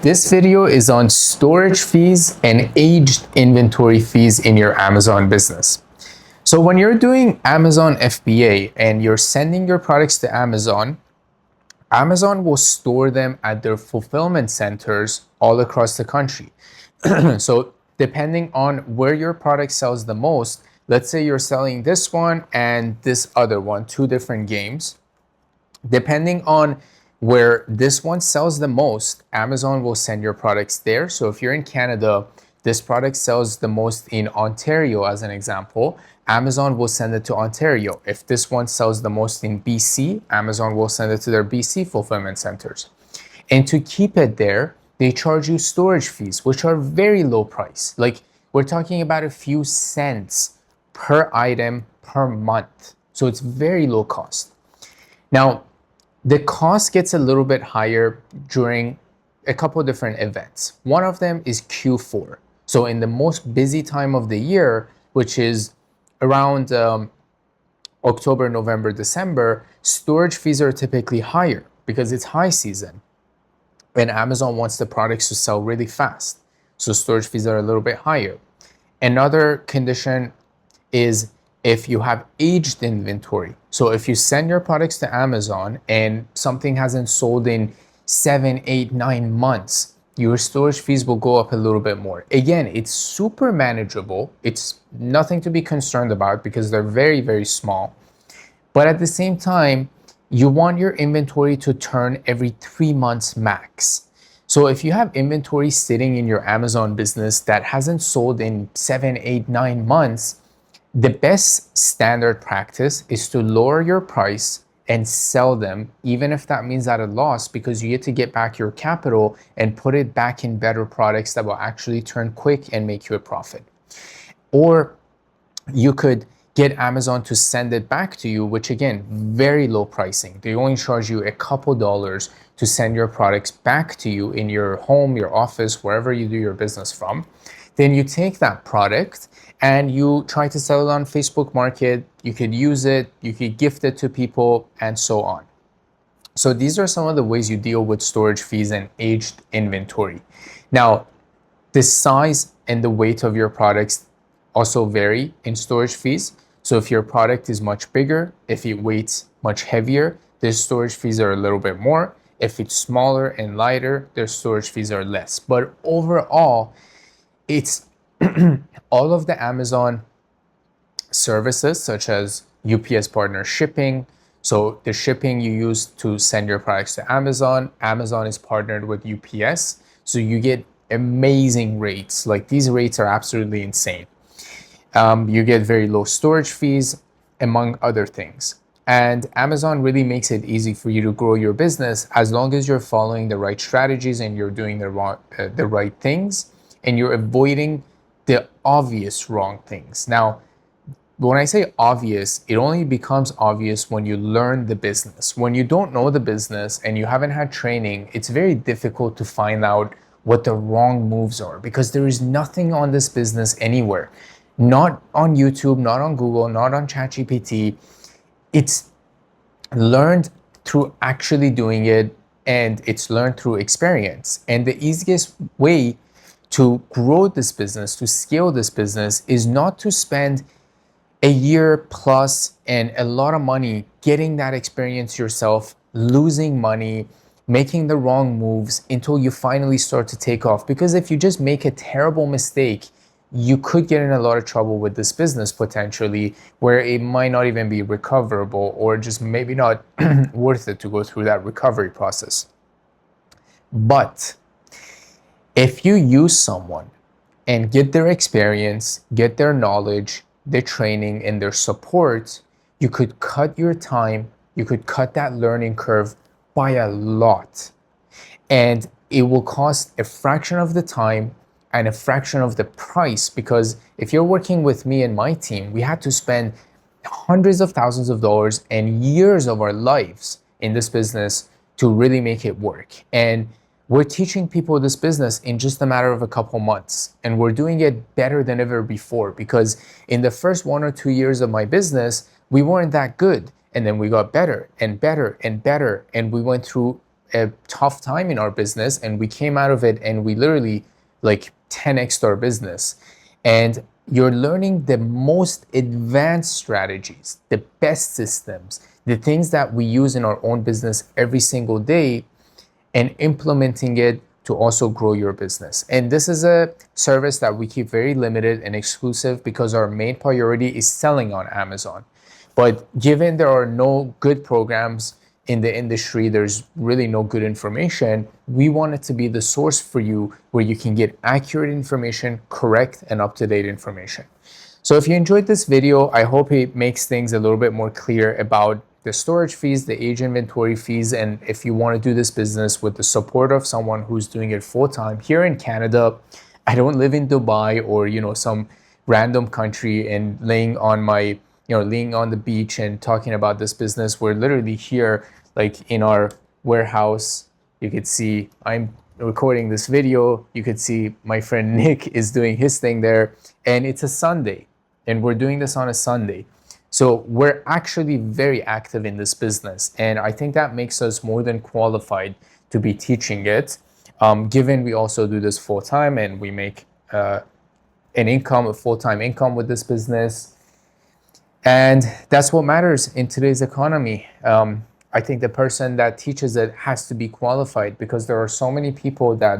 This video is on storage fees and aged inventory fees in your Amazon business. So when you're doing Amazon FBA and you're sending your products to Amazon, Amazon will store them at their fulfillment centers all across the country. So depending on where your product sells the most, let's say you're selling this one and this other one, two different games. Depending on where this one sells the most, Amazon will send your products there. So if you're in Canada, this product sells the most in Ontario, as an example, Amazon will send it to Ontario. If this one sells the most in BC, Amazon will send it to their BC fulfillment centers. And to keep it there, they charge you storage fees, which are very low price. Like, we're talking about a few cents per item per month. So it's very low cost. Now, the cost gets a little bit higher during a couple different events. One of them is Q4. So in the most busy time of the year, which is around October, November, December, storage fees are typically higher because it's high season. And Amazon wants the products to sell really fast. So storage fees are a little bit higher. Another condition is if you have aged inventory. So if you send your products to Amazon and something hasn't sold in 7, 8, 9 months, your storage fees will go up a little bit more. Again, it's super manageable. It's nothing to be concerned about because they're very, very small. But at the same time, you want your inventory to turn every 3 months max. So if you have inventory sitting in your Amazon business that hasn't sold in 7, 8, 9 months, the best standard practice is to lower your price and sell them, even if that means at a loss, because you get to get back your capital and put it back in better products that will actually turn quick and make you a profit. Or you could get Amazon to send it back to you, which again, very low pricing. They only charge you a couple dollars to send your products back to you in your home, your office, wherever you do your business from. Then you take that product and you try to sell it on Facebook Market. You could use it, you could gift it to people, and so on. So these are some of the ways you deal with storage fees and aged inventory. Now, the size and the weight of your products also vary in storage fees. So if your product is much bigger, if it weighs much heavier, the storage fees are a little bit more. If it's smaller and lighter, their storage fees are less. But overall, it's all of the Amazon services, such as UPS partner shipping. So the shipping you use to send your products to Amazon, Amazon is partnered with UPS. So you get amazing rates. Like, these rates are absolutely insane. You get very low storage fees, among other things. And Amazon really makes it easy for you to grow your business as long as you're following the right strategies and you're doing the right things, and you're avoiding the obvious wrong things. Now, when I say obvious, it only becomes obvious when you learn the business. When you don't know the business and you haven't had training, it's very difficult to find out what the wrong moves are, because there is nothing on this business anywhere. Not on YouTube, not on Google, not on ChatGPT. It's learned through actually doing it, and it's learned through experience. And the easiest way to grow this business, to scale this business, is not to spend a year plus and a lot of money getting that experience yourself, losing money, making the wrong moves until you finally start to take off. Because if you just make a terrible mistake, you could get in a lot of trouble with this business potentially, where it might not even be recoverable, or just maybe not worth it to go through that recovery process. But if you use someone and get their experience, get their knowledge, their training, and their support, you could cut your time, you could cut that learning curve by a lot. And it will cost a fraction of the time and a fraction of the price, because if you're working with me and my team, we had to spend hundreds of thousands of dollars and years of our lives in this business to really make it work. And we're teaching people this business in just a matter of a couple months, and we're doing it better than ever before, because in the first 1 or 2 years of my business, we weren't that good. And then we got better and better and better. And we went through a tough time in our business, and we came out of it and we literally like 10x our business. And you're learning the most advanced strategies, the best systems, the things that we use in our own business every single day, and implementing it to also grow your business. And this is a service that we keep very limited and exclusive because our main priority is selling on Amazon. But given there are no good programs in the industry, there's really no good information, we want it to be the source for you where you can get accurate information, correct and up-to-date information. So if you enjoyed this video, I hope it makes things a little bit more clear about the storage fees, the age inventory fees, and if you want to do this business with the support of someone who's doing it full-time here in Canada. I don't live in Dubai or some random country and laying on the beach and talking about this business. We're literally here like in our warehouse. You could see I'm recording this video. You could see my friend Nick is doing his thing there, and it's a Sunday and we're doing this on a Sunday. So we're actually very active in this business, and I think that makes us more than qualified to be teaching it, given we also do this full-time and we make a full-time income with this business. And that's what matters in today's economy. I think the person that teaches it has to be qualified, because there are so many people that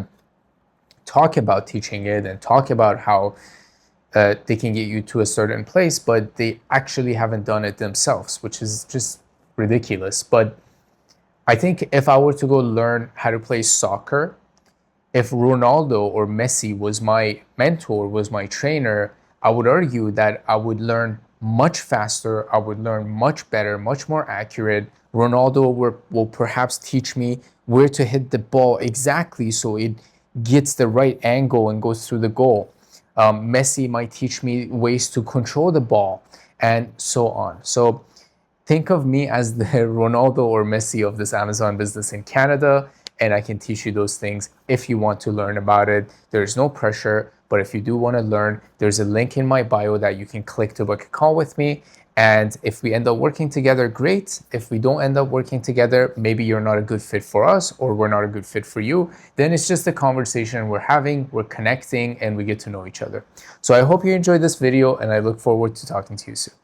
talk about teaching it and talk about how they can get you to a certain place, but they actually haven't done it themselves, which is just ridiculous. But I think if I were to go learn how to play soccer, if Ronaldo or Messi was my mentor, was my trainer, I would argue that I would learn much faster, I would learn much better, much more accurate. Ronaldo will perhaps teach me where to hit the ball exactly so it gets the right angle and goes through the goal. Messi might teach me ways to control the ball, and so on. So think of me as the Ronaldo or Messi of this Amazon business in Canada, and I can teach you those things if you want to learn about it. There's no pressure, but if you do want to learn, there's a link in my bio that you can click to book a call with me. And if we end up working together, great. If we don't end up working together, maybe you're not a good fit for us or we're not a good fit for you. Then it's just a conversation we're having, we're connecting, and we get to know each other. So I hope you enjoyed this video, and I look forward to talking to you soon.